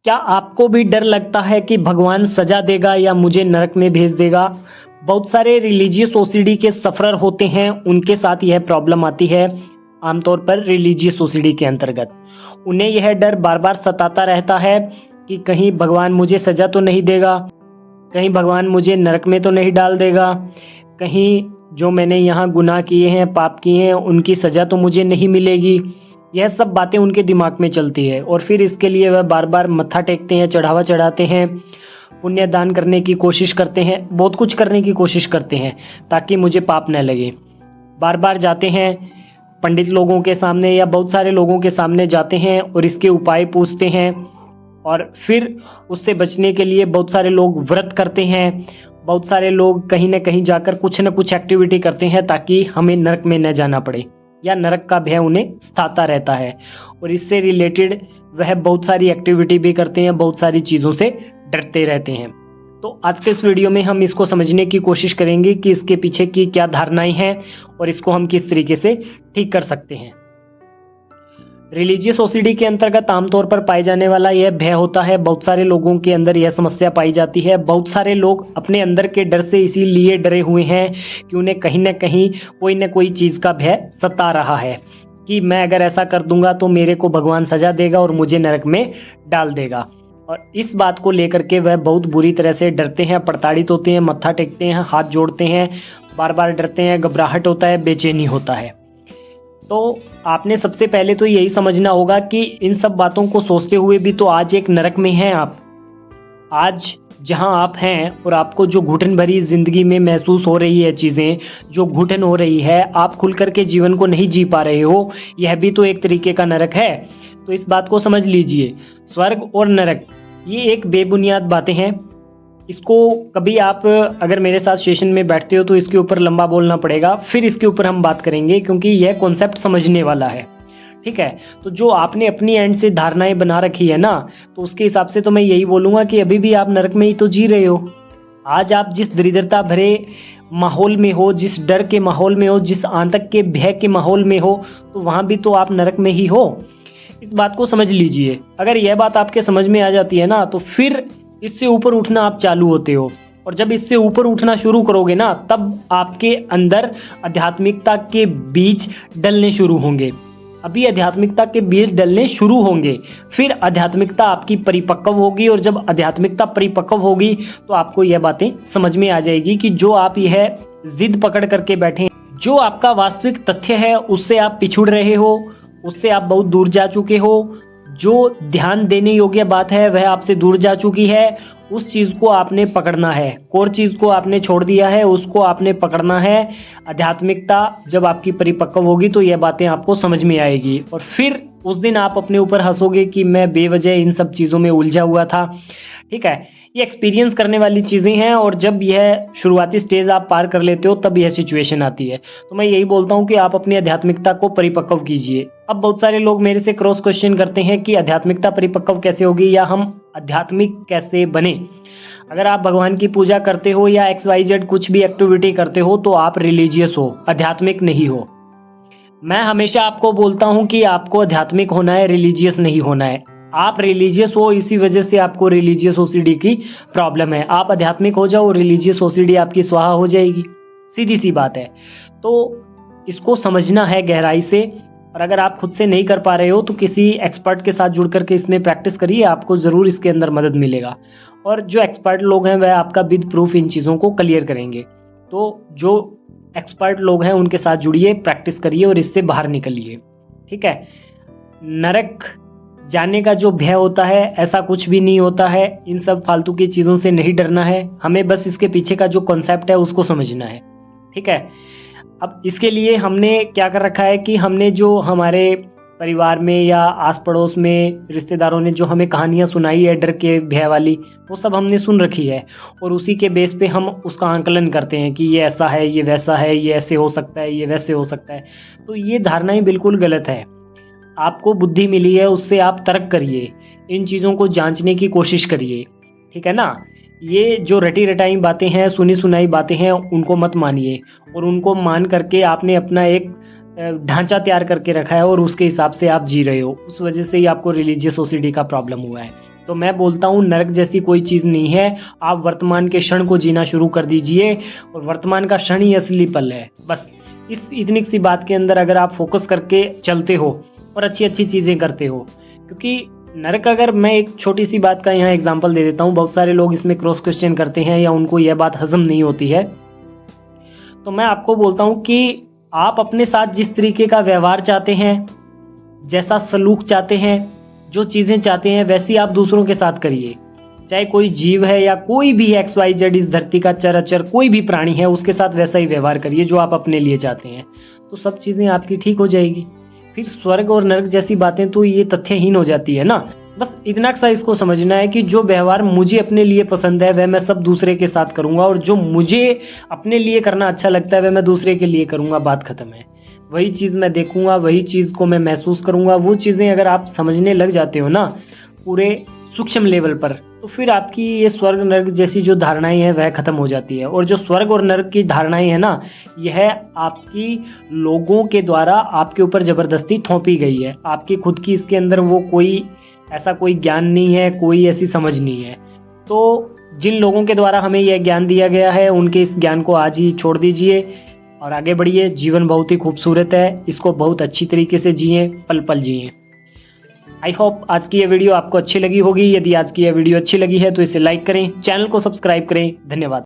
क्या आपको भी डर लगता है कि भगवान सजा देगा या मुझे नरक में भेज देगा? बहुत सारे रिलीजियस ओसीडी के सफरर होते हैं, उनके साथ यह प्रॉब्लम आती है। आमतौर पर रिलीजियस ओसीडी के अंतर्गत उन्हें यह डर बार बार सताता रहता है कि कहीं भगवान मुझे सजा तो नहीं देगा, कहीं भगवान मुझे नरक में तो नहीं डाल देगा, कहीं जो मैंने यहाँ गुनाह किए हैं, पाप किए हैं, उनकी सजा तो मुझे नहीं मिलेगी। यह सब बातें उनके दिमाग में चलती है और फिर इसके लिए वह बार बार मत्था टेकते हैं, चढ़ावा चढ़ाते हैं, पुण्य दान करने की कोशिश करते हैं, बहुत कुछ करने की कोशिश करते हैं ताकि मुझे पाप न लगे। बार बार जाते हैं पंडित लोगों के सामने या बहुत सारे लोगों के सामने जाते हैं और इसके उपाय पूछते हैं और फिर उससे बचने के लिए बहुत सारे लोग व्रत करते हैं, बहुत सारे लोग कहीं ना कहीं जाकर कुछ न कुछ एक्टिविटी करते हैं ताकि हमें नरक में न जाना पड़े या नरक का भय उन्हें सताता रहता है। और इससे रिलेटेड वह बहुत सारी एक्टिविटी भी करते हैं, बहुत सारी चीज़ों से डरते रहते हैं। तो आज के इस वीडियो में हम इसको समझने की कोशिश करेंगे कि इसके पीछे की क्या धारणाएं हैं और इसको हम किस तरीके से ठीक कर सकते हैं। रिलीजियस ओसीडी के अंतर्गत आमतौर पर पाए जाने वाला यह भय होता है। बहुत सारे लोगों के अंदर यह समस्या पाई जाती है। बहुत सारे लोग अपने अंदर के डर से इसीलिए डरे हुए हैं कि उन्हें कहीं ना कोई चीज़ का भय सता रहा है कि मैं अगर ऐसा कर दूंगा तो मेरे को भगवान सजा देगा और मुझे नरक में डाल देगा। और इस बात को लेकर के वह बहुत बुरी तरह से डरते हैं, प्रताड़ित होते हैं, मत्था टेकते हैं, हाथ जोड़ते हैं, बार बार डरते हैं, घबराहट होता है, बेचैनी होता है। तो आपने सबसे पहले तो यही समझना होगा कि इन सब बातों को सोचते हुए भी तो आज एक नरक में हैं आप। आज जहां आप हैं और आपको जो घुटन भरी जिंदगी में महसूस हो रही है, चीज़ें जो घुटन हो रही है, आप खुल करके जीवन को नहीं जी पा रहे हो, यह भी तो एक तरीके का नरक है। तो इस बात को समझ लीजिए। स्वर्ग और नरक ये एक बेबुनियाद बातें हैं। इसको कभी आप अगर मेरे साथ सेशन में बैठते हो तो इसके ऊपर लंबा बोलना पड़ेगा, फिर इसके ऊपर हम बात करेंगे क्योंकि यह कॉन्सेप्ट समझने वाला है। ठीक है, तो जो आपने अपनी एंड से धारणाएं बना रखी है ना, तो उसके हिसाब से तो मैं यही बोलूँगा कि अभी भी आप नरक में ही तो जी रहे हो। आज आप जिस दरिद्रता भरे माहौल में हो, जिस डर के माहौल में हो, जिस आतंक के भय के माहौल में हो, तो वहाँ भी तो आप नरक में ही हो। इस बात को समझ लीजिए। अगर यह बात आपके समझ में आ जाती है ना, तो फिर इससे ऊपर उठना आप चालू होते हो। और जब इससे ऊपर उठना शुरू करोगे ना, तब आपके अंदर आध्यात्मिकता के बीज डलने शुरू होंगे। अभी आध्यात्मिकता के बीज डलने शुरू होंगे, फिर आध्यात्मिकता आपकी परिपक्व होगी और जब आध्यात्मिकता परिपक्व होगी तो आपको यह बातें समझ में आ जाएगी कि जो आप यह जिद पकड़ करके बैठे हैं, जो आपका वास्तविक तथ्य है, उससे आप पिछुड़ रहे हो, उससे आप बहुत दूर जा चुके हो। जो ध्यान देने योग्य बात है वह आपसे दूर जा चुकी है। उस चीज़ को आपने पकड़ना है, कोर चीज़ को आपने छोड़ दिया है, उसको आपने पकड़ना है। आध्यात्मिकता जब आपकी परिपक्व होगी तो यह बातें आपको समझ में आएगी और फिर उस दिन आप अपने ऊपर हंसोगे कि मैं बेवजह इन सब चीज़ों में उलझा हुआ था। ठीक है, ये एक्सपीरियंस करने वाली चीज़ें हैं और जब यह शुरुआती स्टेज आप पार कर लेते हो तब यह सिचुएशन आती है। तो मैं यही बोलता हूँ कि आप अपनी आध्यात्मिकता को परिपक्व कीजिए। अब बहुत सारे लोग मेरे से क्रॉस क्वेश्चन करते हैं कि आध्यात्मिकता परिपक्व कैसे होगी या हम आध्यात्मिक कैसे बने। अगर आप भगवान की पूजा करते हो या XYZ कुछ भी एक्टिविटी करते हो तो आप रिलीजियस हो, आध्यात्मिक नहीं हो। मैं हमेशा आपको बोलता हूँ कि आपको आध्यात्मिक होना है, रिलीजियस नहीं होना है। आप रिलीजियस हो, इसी वजह से आपको रिलीजियस ओसीडी की प्रॉब्लम है। आप आध्यात्मिक हो जाओ, रिलीजियस ओसीडी आपकी स्वाहा हो जाएगी। सीधी सी बात है। तो इसको समझना है गहराई से, और अगर आप खुद से नहीं कर पा रहे हो तो किसी एक्सपर्ट के साथ जुड़ करके इसमें प्रैक्टिस करिए, आपको ज़रूर इसके अंदर मदद मिलेगा। और जो एक्सपर्ट लोग हैं वह आपका विद प्रूफ इन चीज़ों को क्लियर करेंगे। तो जो एक्सपर्ट लोग हैं उनके साथ जुड़िए, प्रैक्टिस करिए और इससे बाहर निकलिए। ठीक है, नरक जाने का जो भय होता है ऐसा कुछ भी नहीं होता है। इन सब फालतू की चीज़ों से नहीं डरना है, हमें बस इसके पीछे का जो कॉन्सेप्ट है उसको समझना है। ठीक है, अब इसके लिए हमने क्या कर रखा है कि हमने जो हमारे परिवार में या आस पड़ोस में रिश्तेदारों ने जो हमें कहानियाँ सुनाई है डर के भय वाली, वो सब हमने सुन रखी है और उसी के बेस पे हम उसका आंकलन करते हैं कि ये ऐसा है, ये वैसा है, ये ऐसे हो सकता है, ये वैसे हो सकता है। तो ये धारणाएं बिल्कुल गलत है। आपको बुद्धि मिली है, उससे आप तर्क करिए, इन चीज़ों को जांचने की कोशिश करिए। ठीक है ना, ये जो रटी रटाई बातें हैं, सुनी सुनाई बातें हैं, उनको मत मानिए और उनको मान करके आपने अपना एक ढांचा तैयार करके रखा है और उसके हिसाब से आप जी रहे हो। उस वजह से ही आपको रिलीजियस ओसीडी का प्रॉब्लम हुआ है। तो मैं बोलता हूँ नरक जैसी कोई चीज़ नहीं है। आप वर्तमान के क्षण को जीना शुरू कर दीजिए और वर्तमान का क्षण ही असली पल है। बस इस इतनी सी बात के अंदर अगर आप फोकस करके चलते हो और अच्छी अच्छी चीज़ें करते हो, क्योंकि नरक, अगर मैं एक छोटी सी बात का यहाँ एग्जांपल दे देता हूँ, बहुत सारे लोग इसमें क्रॉस क्वेश्चन करते हैं या उनको यह बात हजम नहीं होती है, तो मैं आपको बोलता हूँ कि आप अपने साथ जिस तरीके का व्यवहार चाहते हैं, जैसा सलूक चाहते हैं, जो चीज़ें चाहते हैं, वैसी आप दूसरों के साथ करिए। चाहे कोई जीव है या कोई भी XYZ इस धरती का चराचर कोई भी प्राणी है, उसके साथ वैसा ही व्यवहार करिए जो आप अपने लिए चाहते हैं, तो सब चीज़ें आपकी ठीक हो जाएगी। फिर स्वर्ग और नरक जैसी बातें तो ये तथ्यहीन हो जाती है ना। बस इतना सा इसको समझना है कि जो व्यवहार मुझे अपने लिए पसंद है वह मैं सब दूसरे के साथ करूंगा, और जो मुझे अपने लिए करना अच्छा लगता है वह मैं दूसरे के लिए करूंगा। बात खत्म है। वही चीज़ मैं देखूंगा, वही चीज़ को मैं महसूस करूंगा। वो चीज़ें अगर आप समझने लग जाते हो ना पूरे सूक्ष्म लेवल पर, तो फिर आपकी ये स्वर्ग नरक जैसी जो धारणाएं हैं वह खत्म हो जाती है। और जो स्वर्ग और नरक की धारणाएं हैं ना, यह आपकी लोगों के द्वारा आपके ऊपर जबरदस्ती थोपी गई है। आपकी खुद की इसके अंदर वो कोई ऐसा कोई ज्ञान नहीं है, कोई ऐसी समझ नहीं है। तो जिन लोगों के द्वारा हमें यह ज्ञान दिया गया है, उनके इस ज्ञान को आज ही छोड़ दीजिए और आगे बढ़िए। जीवन बहुत ही खूबसूरत है, इसको बहुत अच्छी तरीके से जिए, पल पल जिए। आई होप आज की यह वीडियो आपको अच्छी लगी होगी। यदि आज की यह वीडियो अच्छी लगी है तो इसे लाइक करें, चैनल को सब्सक्राइब करें। धन्यवाद।